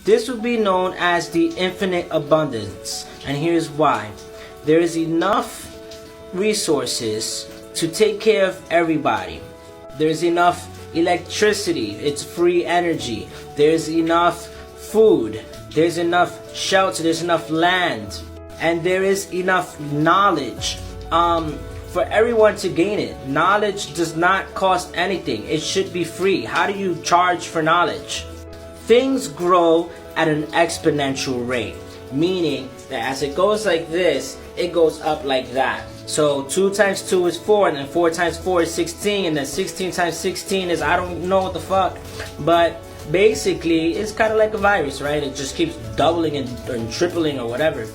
This would be known as the infinite abundance, and here's why. There is enough resources to take care of everybody. There's enough electricity, it's free energy. There's enough food, there's enough shelter, there's enough land, and there is enough knowledge for everyone to gain it. Knowledge does not cost anything. It should be free. How do you charge for knowledge? Things grow at an exponential rate, meaning that as it goes like this, it goes up like that. So 2 times 2 is 4, and then 4 times 4 is 16, and then 16 times 16 is I don't know what the fuck. But basically, it's kind of like a virus, right? It just keeps doubling and tripling or whatever.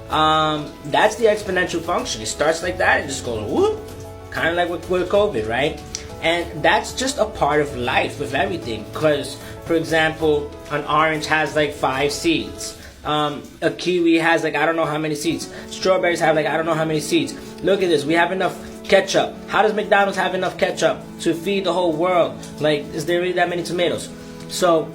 That's the exponential function. It starts like that and just goes whoop, kind of like with COVID, right? And that's just a part of life with everything. Because, for example, an orange has like 5 seeds. A kiwi has like I don't know how many seeds. Strawberries have like I don't know how many seeds. Look at this. We have enough ketchup. How does McDonald's have enough ketchup to feed the whole world? Like, is there really that many tomatoes? So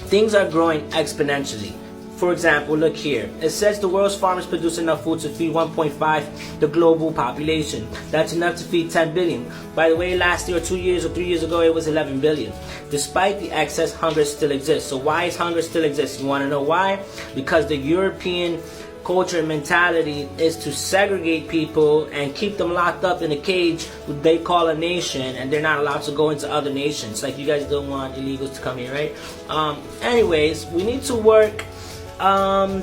things are growing exponentially. For example, look here. It says the world's farmers produce enough food to feed 1.5 the global population. That's enough to feed 10 billion. By the way, last year or 2 years or 3 years ago, it was 11 billion. Despite the excess, hunger still exists. So why is hunger still exist? You want to know why? Because the European culture and mentality is to segregate people and keep them locked up in a cage they call a nation, and they're not allowed to go into other nations. Like, you guys don't want illegals to come here, right? Anyways, we need to work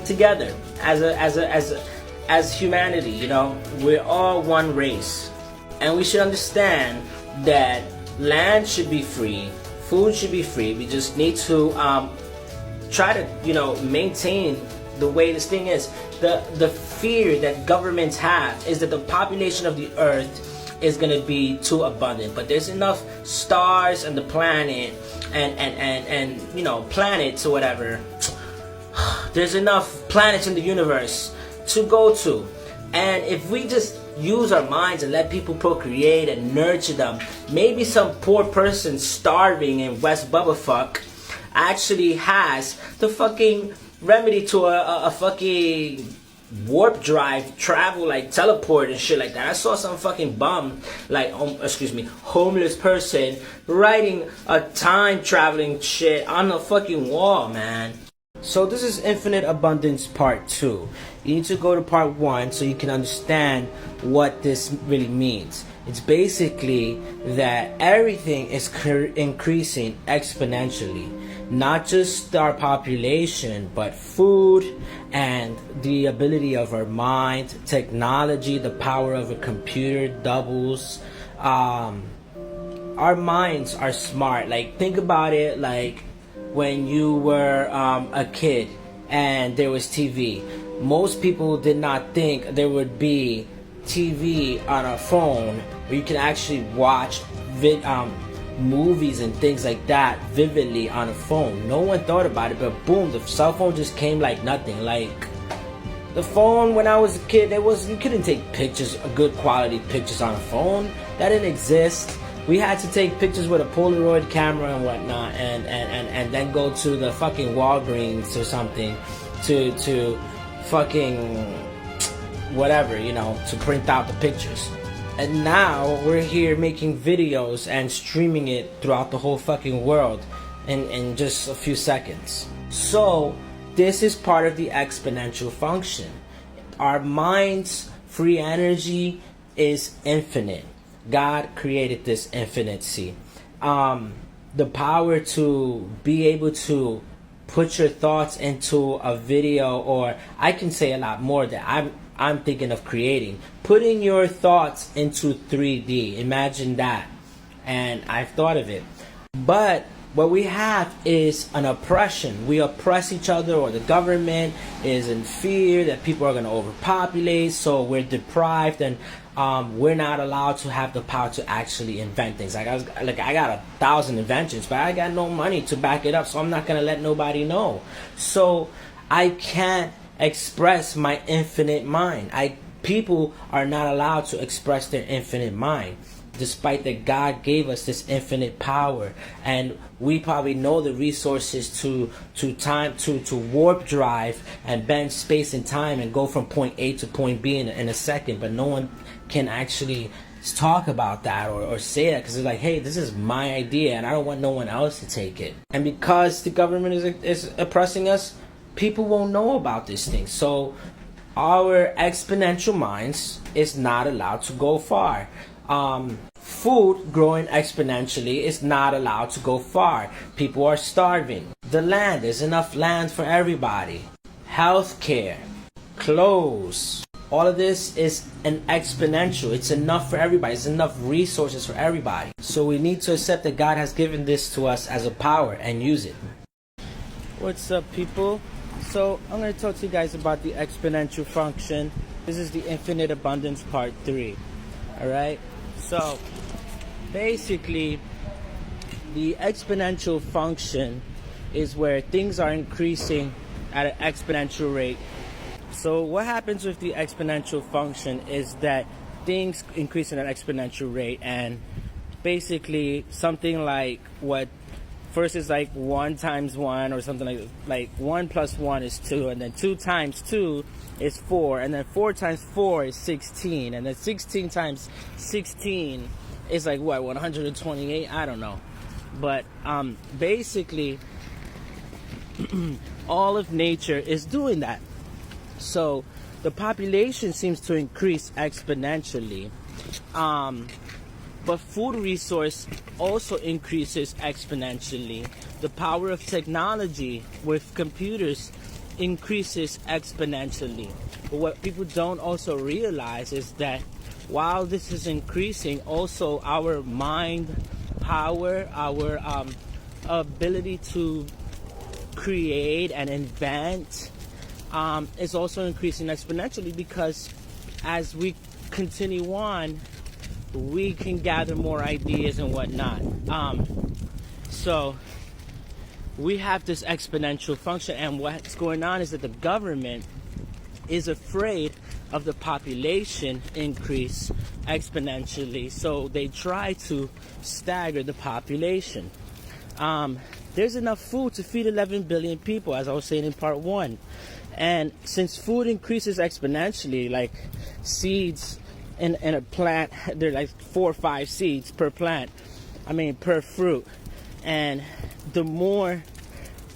together as humanity. You know, we're all one race, and we should understand that land should be free, food should be free. We just need to try to maintain the way this thing is. The fear that governments have is that the population of the earth is going to be too abundant, but there's enough stars on the planet and planets or whatever. There's enough planets in the universe to go to, and if we just use our minds and let people procreate and nurture them, maybe some poor person starving in West Bubblefuck actually has the fucking remedy to a fucking warp drive travel, like teleport and shit like that. I saw some fucking bum, like homeless person writing a time traveling shit on the fucking wall, man. So this is Infinite Abundance Part 2. You need to go to Part 1 so you can understand what this really means. It's basically that everything is increasing exponentially. Not just our population, but food and the ability of our mind, technology, the power of a computer doubles. Our minds are smart. Like, think about it like when you were a kid and there was TV. Most people did not think there would be TV on a phone where you can actually watch movies and things like that vividly on a phone. No one thought about it, but boom, the cell phone just came like nothing. Like, the phone when I was a kid, you couldn't take pictures, good quality pictures on a phone. That didn't exist. We had to take pictures with a Polaroid camera and whatnot, and then go to the fucking Walgreens or something to fucking whatever, to print out the pictures. And now we're here making videos and streaming it throughout the whole fucking world in just a few seconds. So this is part of the exponential function. Our mind's free energy is infinite. God created this infinity. The power to be able to put your thoughts into a video, or I can say a lot more that I'm thinking of creating. Putting your thoughts into 3D. Imagine that. And I've thought of it. But what we have is an oppression. We oppress each other, or the government is in fear that people are going to overpopulate, so we're deprived, and we're not allowed to have the power to actually invent things. I got 1,000 inventions, but I got no money to back it up, so I'm not going to let nobody know. So I can't express my infinite mind. People are not allowed to express their infinite mind. despite that God gave us this infinite power, and we probably know the resources to warp drive and bend space and time and go from point A to point B in a second, but no one can actually talk about that or say that, because it's like, hey, this is my idea and I don't want no one else to take it. And because the government is oppressing us, people won't know about this thing. So our exponential minds is not allowed to go far. Food growing exponentially is not allowed to go far. People are starving. The land, there's enough land for everybody. Healthcare, clothes, all of this is an exponential. It's enough for everybody. It's enough resources for everybody. So we need to accept that God has given this to us as a power and use it. What's up, people? So I'm going to talk to you guys about the exponential function. This is the infinite abundance part 3. Alright? So basically, the exponential function is where things are increasing at an exponential rate. So what happens with the exponential function is that things increase at an exponential rate, and basically something like what first is like 1 times 1 or something like 1 plus 1 is 2, and then 2 times 2 is 4, and then 4 times 4 is 16, and then 16 times 16 is like what, 128? I don't know. But basically all of nature is doing that. So the population seems to increase exponentially, but food resource also increases exponentially. The power of technology with computers increases exponentially. But what people don't also realize is that while this is increasing, also our mind power, our ability to create and invent is also increasing exponentially, because as we continue on, we can gather more ideas and whatnot. So we have this exponential function, and what's going on is that the government is afraid of the population increase exponentially, so they try to stagger the population. There's enough food to feed 11 billion people, as I was saying in part 1. And since food increases exponentially, like seeds in a plant, they're like 4 or 5 seeds per plant, per fruit. And the more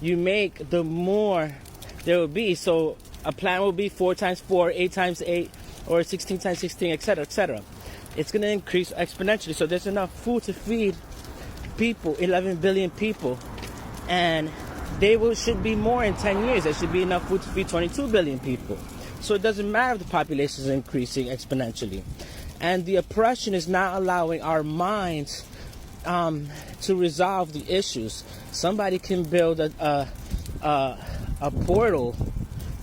you make, the more there will be. So a plant will be 4 times 4, 8 times 8, or 16 times 16, etc., etc. It's going to increase exponentially. So there's enough food to feed people, 11 billion people. And should be more in 10 years. There should be enough food to feed 22 billion people. So it doesn't matter if the population is increasing exponentially. And the oppression is not allowing our minds to resolve the issues. Somebody can build a portal,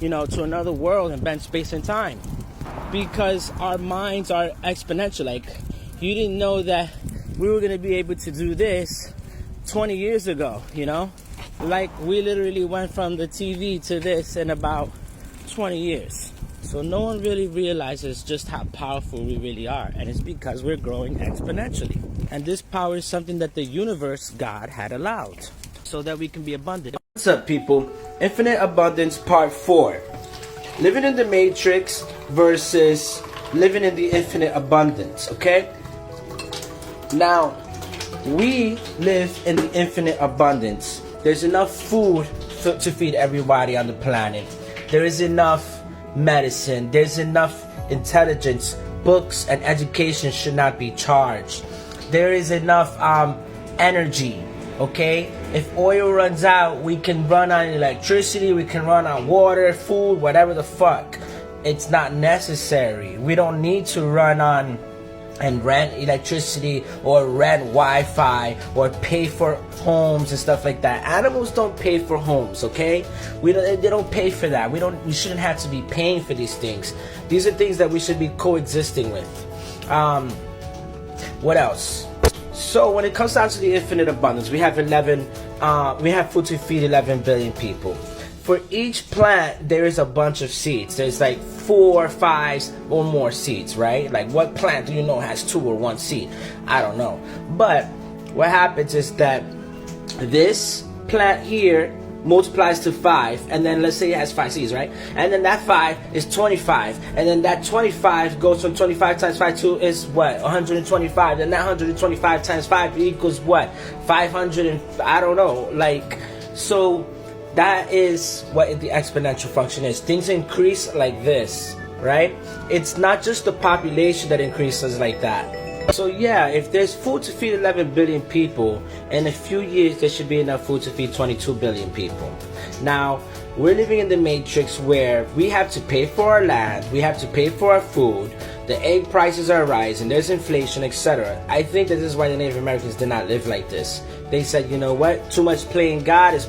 to another world and bend space and time, because our minds are exponential. Like, you didn't know that we were going to be able to do this 20 years ago, Like, we literally went from the TV to this in about 20 years. So no one really realizes just how powerful we really are. And it's because we're growing exponentially. And this power is something that the universe, God, had allowed, so that we can be abundant. What's up, people? Infinite Abundance Part 4. Living in the Matrix versus living in the infinite abundance, okay? Now, we live in the infinite abundance. There's enough food to feed everybody on the planet. There is enough medicine. There's enough intelligence. Books and education should not be charged. There is enough energy, okay? If oil runs out, we can run on electricity, we can run on water, food, whatever the fuck. It's not necessary. We don't need to run on and rent electricity or rent Wi-Fi or pay for homes and stuff like that. Animals don't pay for homes, okay? They don't pay for that. We shouldn't have to be paying for these things. These are things that we should be coexisting with. What else? So when it comes down to the infinite abundance, we have food to feed 11 billion people. for each plant there is a bunch of seeds. There's like 4 or 5 or more seeds, right? Like, what plant do you know has 2 or 1 seed? I don't know. But what happens is that this plant here multiplies to 5, and then let's say it has 5 seeds, right? And then that 5 is 25, and then that 25 goes from 25 times 5 to is what? 125. And that 125 times 5 equals what? 500 and I don't know. Like, so that is what the exponential function is. Things increase like this, right? It's not just the population that increases like that. So yeah, if there's food to feed 11 billion people, in a few years there should be enough food to feed 22 billion people. Now, we're living in the matrix where we have to pay for our land, we have to pay for our food, the egg prices are rising, there's inflation, etc. I think that this is why the Native Americans did not live like this. They said, you know what, too much playing God is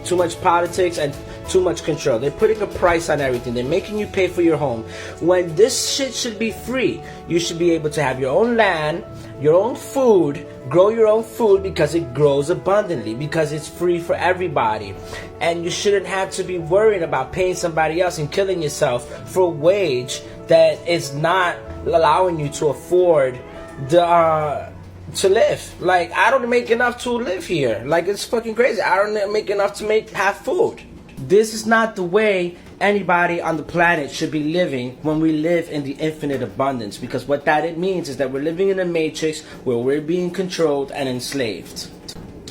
too much politics and too much control. They're putting a price on everything. They're making you pay for your home when this shit should be free. You should be able to have your own land, your own food, grow your own food because it grows abundantly, because it's free for everybody. And you shouldn't have to be worried about paying somebody else and killing yourself for a wage that is not allowing you to afford to live. Like, I don't make enough to live here. Like, it's fucking crazy. I don't make enough to have food. This is not the way anybody on the planet should be living when we live in the infinite abundance, because what that means is that we're living in a matrix where we're being controlled and enslaved.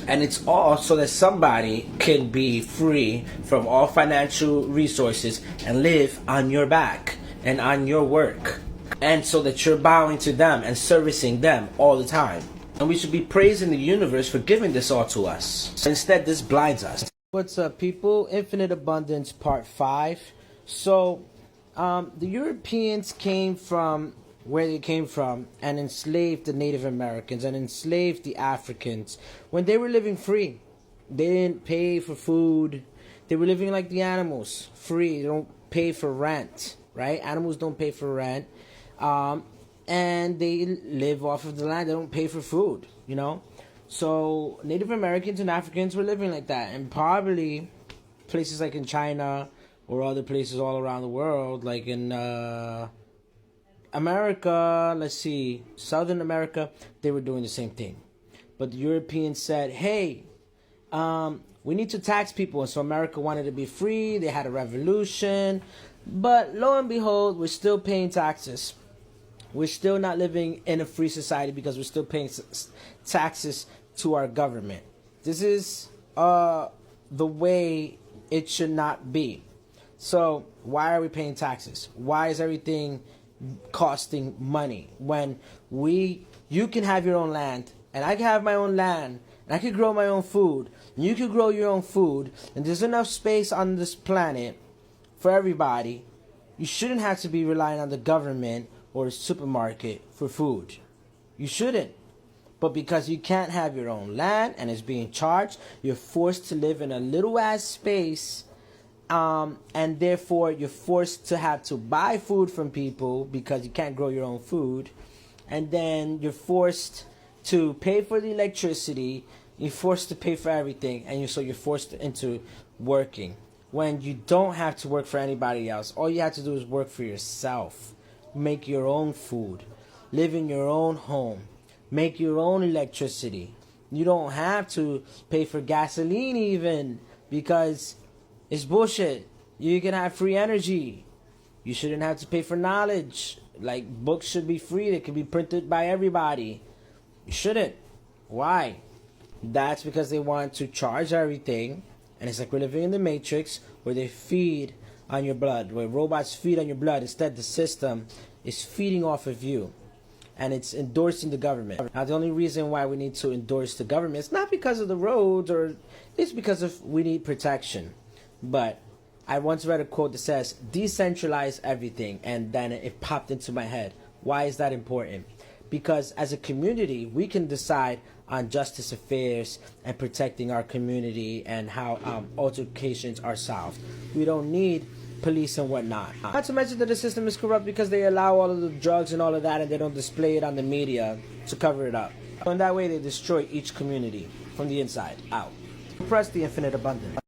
And it's all so that somebody can be free from all financial resources and live on your back and on your work, and so that you're bowing to them and servicing them all the time. And we should be praising the universe for giving this all to us. Instead, this blinds us. What's up, people? Infinite Abundance Part 5. So, the Europeans came from where they came from and enslaved the Native Americans and enslaved the Africans when they were living free. They didn't pay for food. They were living like the animals, free. They don't pay for rent, right? Animals don't pay for rent. And they live off of the land. They don't pay for food, you know? So Native Americans and Africans were living like that. And probably places like in China or other places all around the world, like in America, let's see, Southern America, they were doing the same thing. But the Europeans said, hey, we need to tax people. And so America wanted to be free. They had a revolution. But lo and behold, we're still paying taxes. We're still not living in a free society because we're still paying taxes to our government. This is the way it should not be. So why are we paying taxes? Why is everything costing money when you can have your own land and I can have my own land and I can grow my own food and you can grow your own food, and there's enough space on this planet for everybody? You shouldn't have to be relying on the government or a supermarket for food. You shouldn't. But because you can't have your own land and it's being charged, you're forced to live in a little ass space, and therefore you're forced to have to buy food from people because you can't grow your own food, and then you're forced to pay for the electricity, you're forced to pay for everything, and you're forced into working when you don't have to work for anybody else. All you have to do is work for yourself. Make your own food, live in your own home, make your own electricity. You don't have to pay for gasoline even, because it's bullshit. You can have free energy. You shouldn't have to pay for knowledge. Like, books should be free. They can be printed by everybody. You shouldn't. Why? That's because they want to charge everything. And it's like we're living in the Matrix where they feed on your blood, where robots feed on your blood. Instead, the system is feeding off of you, and it's endorsing the government. Now, the only reason why we need to endorse the government is not because of the roads, or it's because of we need protection. But I once read a quote that says, decentralize everything, and then it popped into my head. Why is that important? Because as a community, we can decide on justice affairs and protecting our community and how altercations are solved. We don't need police and whatnot. Not to mention that the system is corrupt because they allow all of the drugs and all of that, and they don't display it on the media to cover it up. So in that way, they destroy each community from the inside out. Press the infinite abundance.